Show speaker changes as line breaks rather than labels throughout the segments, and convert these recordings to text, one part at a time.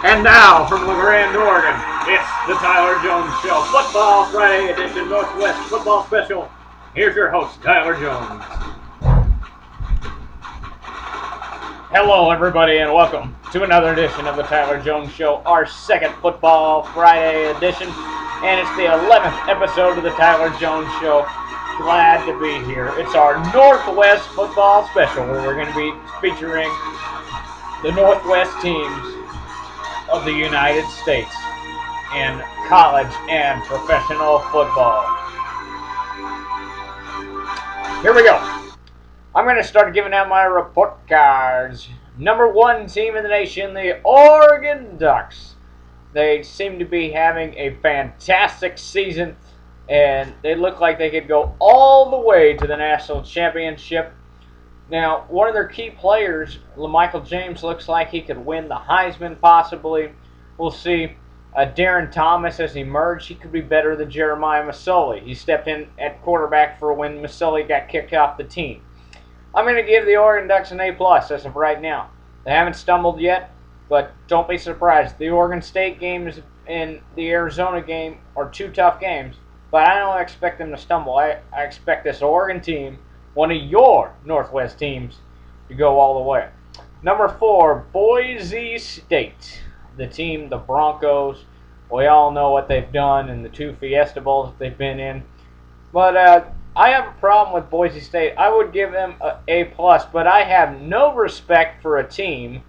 And now, from LaGrande, Oregon, it's the Tyler Jones Show, Football Friday edition, Northwest Football Special. Here's your host, Tyler Jones. Hello, everybody, and welcome to another edition of the Tyler Jones Show, our second Football Friday edition, and it's the 11th episode of the Tyler Jones Show. Glad to be here. It's our Northwest Football Special, where we're going to be featuring the Northwest teams of the United States in college and professional football. Here we go. I'm going to start giving out my report cards. Number one team in the nation, the Oregon Ducks. They seem to be having a fantastic season, and they look like they could go all the way to the national championship. Now, one of their key players, LaMichael James, looks like he could win the Heisman possibly. We'll see. Darren Thomas has emerged. He could be better than Jeremiah Masoli. He stepped in at quarterback for when Masoli got kicked off the team. I'm going to give the Oregon Ducks an A+ as of right now. They haven't stumbled yet, but don't be surprised. The Oregon State games and the Arizona game are two tough games, but I don't expect them to stumble. I expect this Oregon team, one of your Northwest teams, to go all the way. Number 4, Boise State. The team, the Broncos. We all know what they've done in the two Fiesta Bowls that they've been in. But I have a problem with Boise State. I would give them an A+, but I have no respect for a team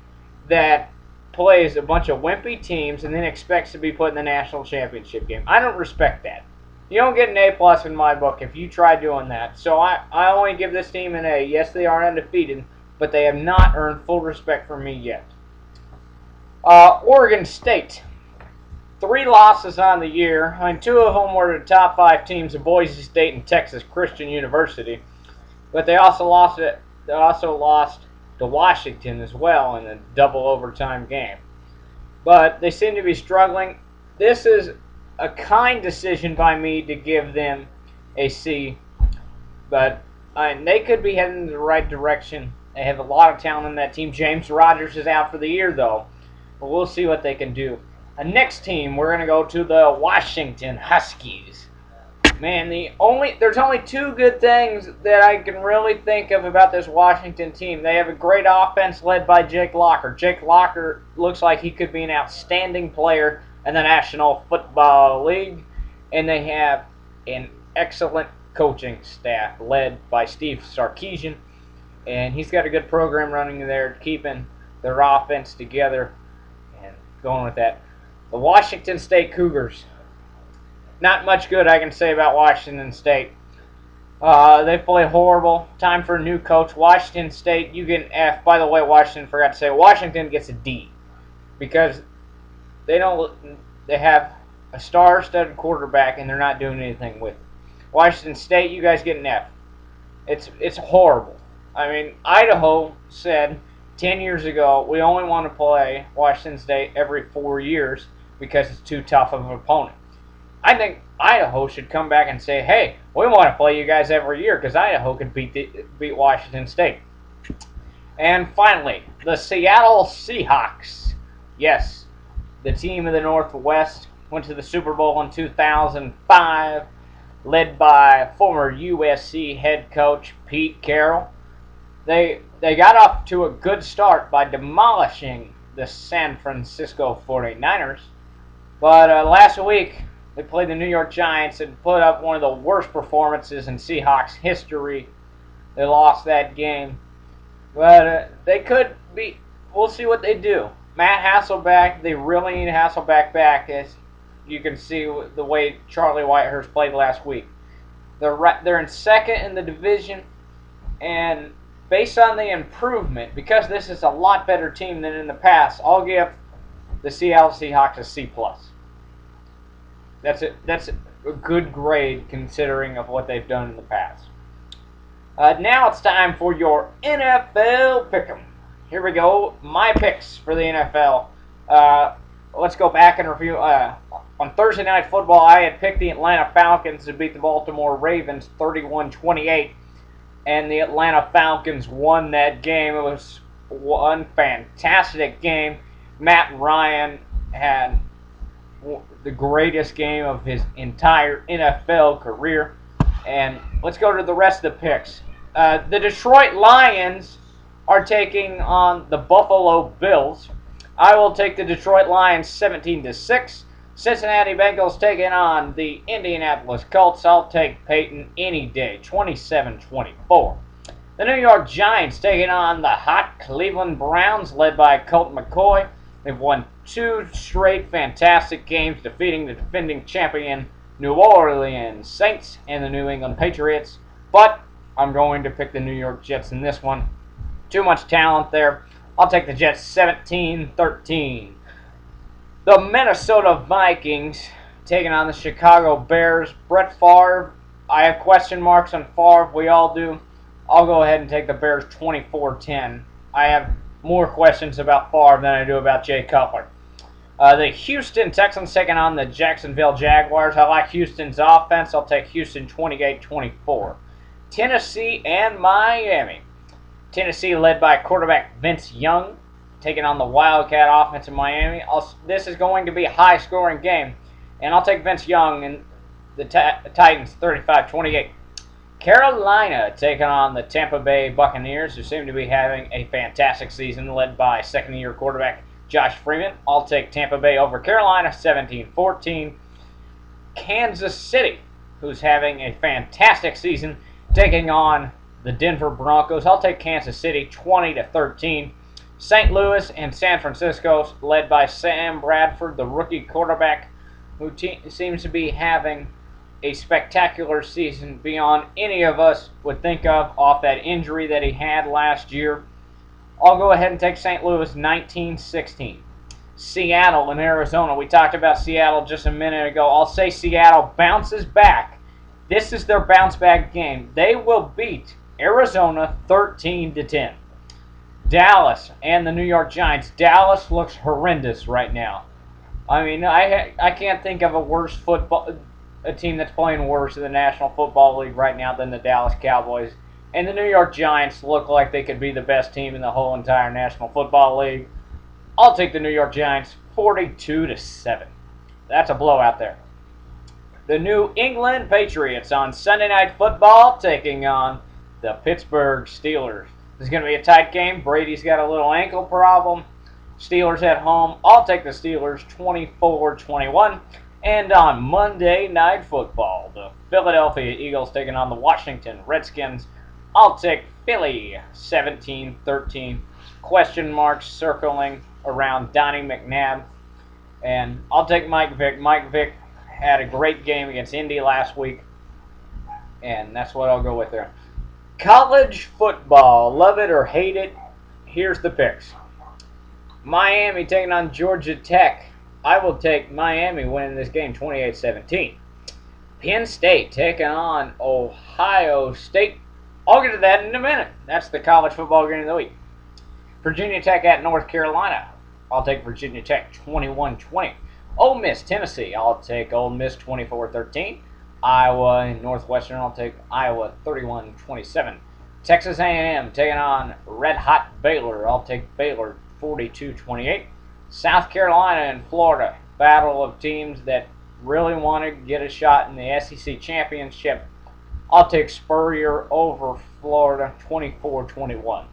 that plays a bunch of wimpy teams and then expects to be put in the national championship game. I don't respect that. You don't get an A+ in my book if you try doing that. So I only give this team an A. Yes, they are undefeated, but they have not earned full respect from me yet. Oregon State. 3 losses on the year. I mean, 2 of them were the top 5 teams of Boise State and Texas Christian University. But they also lost to Washington as well in a double overtime game. But they seem to be struggling. This is a kind decision by me to give them a C, but they could be heading in the right direction. They have a lot of talent in that team. James Rodgers is out for the year, though, but we'll see what they can do. Next team, we're going to go to the Washington Huskies. Man, there's only 2 good things that I can really think of about this Washington team. They have a great offense led by Jake Locker. Jake Locker looks like he could be an outstanding player in the National Football League, and they have an excellent coaching staff led by Steve Sarkisian, and he's got a good program running there, keeping their offense together and going with that. The Washington State Cougars. Not much good I can say about Washington State. They play horrible. Time for a new coach. Washington State, you get an F. By the way, Washington, forgot to say, Washington gets a D because they have a star-studded quarterback and they're not doing anything with it. Washington State, you guys get an F. It's horrible. I mean, Idaho said 10 years ago, we only want to play Washington State every 4 years because it's too tough of an opponent. I think Idaho should come back and say, hey, we want to play you guys every year because Idaho could beat Washington State. And finally, the Seattle Seahawks. Yes, the team of the Northwest went to the Super Bowl in 2005, led by former USC head coach Pete Carroll. They got off to a good start by demolishing the San Francisco 49ers, but last week they played the New York Giants and put up one of the worst performances in Seahawks history. They lost that game, but they could be. We'll see what they do. Matt Hasselbeck, they really need Hasselbeck back, as you can see the way Charlie Whitehurst played last week. They're in second in the division, and based on the improvement, because this is a lot better team than in the past, I'll give the Seattle Seahawks a C+. That's a good grade considering of what they've done in the past. Now it's time for your NFL Pick'em. Here we go. My picks for the NFL. Let's go back and review. On Thursday Night Football, I had picked the Atlanta Falcons to beat the Baltimore Ravens 31-28. And the Atlanta Falcons won that game. It was one fantastic game. Matt Ryan had the greatest game of his entire NFL career. And let's go to the rest of the picks. The Detroit Lions are taking on the Buffalo Bills. I will take the Detroit Lions 17-6. Cincinnati Bengals taking on the Indianapolis Colts. I'll take Peyton any day, 27-24. The New York Giants taking on the hot Cleveland Browns, led by Colt McCoy. They've won 2 straight fantastic games, defeating the defending champion New Orleans Saints and the New England Patriots. But I'm going to pick the New York Jets in this one. Too much talent there. I'll take the Jets 17-13. The Minnesota Vikings taking on the Chicago Bears. Brett Favre. I have question marks on Favre. We all do. I'll go ahead and take the Bears 24-10. I have more questions about Favre than I do about Jay Cutler. The Houston Texans taking on the Jacksonville Jaguars. I like Houston's offense. I'll take Houston 28-24. Tennessee and Miami. Tennessee led by quarterback Vince Young, taking on the Wildcat offense in Miami. This is going to be a high-scoring game, and I'll take Vince Young and the Titans 35-28. Carolina taking on the Tampa Bay Buccaneers, who seem to be having a fantastic season, led by second-year quarterback Josh Freeman. I'll take Tampa Bay over Carolina 17-14. Kansas City, who's having a fantastic season, taking on the Denver Broncos. I'll take Kansas City 20-13. St. Louis and San Francisco, led by Sam Bradford, the rookie quarterback, who seems to be having a spectacular season beyond any of us would think of off that injury that he had last year. I'll go ahead and take St. Louis 19-16. Seattle and Arizona. We talked about Seattle just a minute ago. I'll say Seattle bounces back. This is their bounce back game. They will beat Arizona 13-10. Dallas and the New York Giants. Dallas looks horrendous right now. I mean, I can't think of a team that's playing worse in the National Football League right now than the Dallas Cowboys. And the New York Giants look like they could be the best team in the whole entire National Football League. I'll take the New York Giants 42-7. That's a blowout there. The New England Patriots on Sunday Night Football taking on the Pittsburgh Steelers. This is going to be a tight game. Brady's got a little ankle problem. Steelers at home. I'll take the Steelers 24-21. And on Monday Night Football, the Philadelphia Eagles taking on the Washington Redskins. I'll take Philly 17-13. Question marks circling around Donnie McNabb. And I'll take Mike Vick. Mike Vick had a great game against Indy last week. And that's what I'll go with there. College football. Love it or hate it. Here's the picks. Miami taking on Georgia Tech. I will take Miami winning this game 28-17. Penn State taking on Ohio State. I'll get to that in a minute. That's the college football game of the week. Virginia Tech at North Carolina. I'll take Virginia Tech 21-20. Ole Miss, Tennessee. I'll take Ole Miss 24-13. Iowa and Northwestern. I'll take Iowa 31-27. Texas A&M taking on Red Hot Baylor. I'll take Baylor 42-28. South Carolina and Florida. Battle of teams that really want to get a shot in the SEC championship. I'll take Spurrier over Florida 24-21.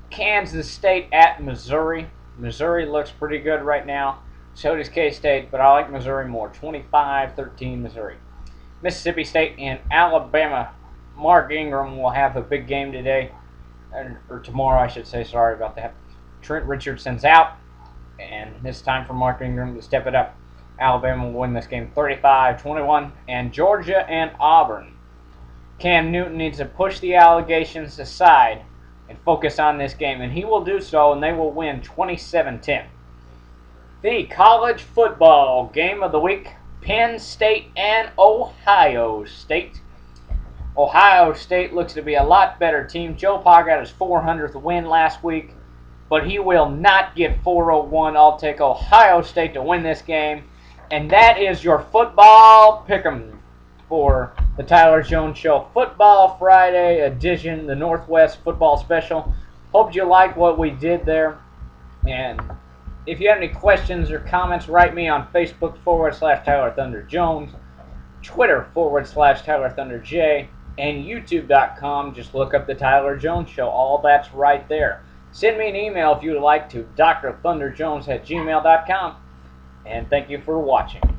Kansas State at Missouri. Missouri looks pretty good right now. So does K-State, but I like Missouri more. 25-13 Missouri. Mississippi State and Alabama. Mark Ingram will have a big game today. Or tomorrow, I should say. Sorry about that. Trent Richardson's out. And it's time for Mark Ingram to step it up. Alabama will win this game 35-21. And Georgia and Auburn. Cam Newton needs to push the allegations aside and focus on this game. And he will do so, and they will win 27-10. The college football game of the week. Penn State and Ohio State. Ohio State looks to be a lot better team. Joe Pa got his 400th win last week, but he will not get 401. I'll take Ohio State to win this game. And that is your football pick'em for the Tyler Jones Show Football Friday edition, the Northwest Football Special. Hope you like what we did there. And If you have any questions or comments, write me on Facebook /Tyler Thunder Jones, Twitter /Tyler Thunder J, and YouTube.com. Just look up The Tyler Jones Show. All that's right there. Send me an email if you would like to, drthunderjones@gmail.com. And thank you for watching.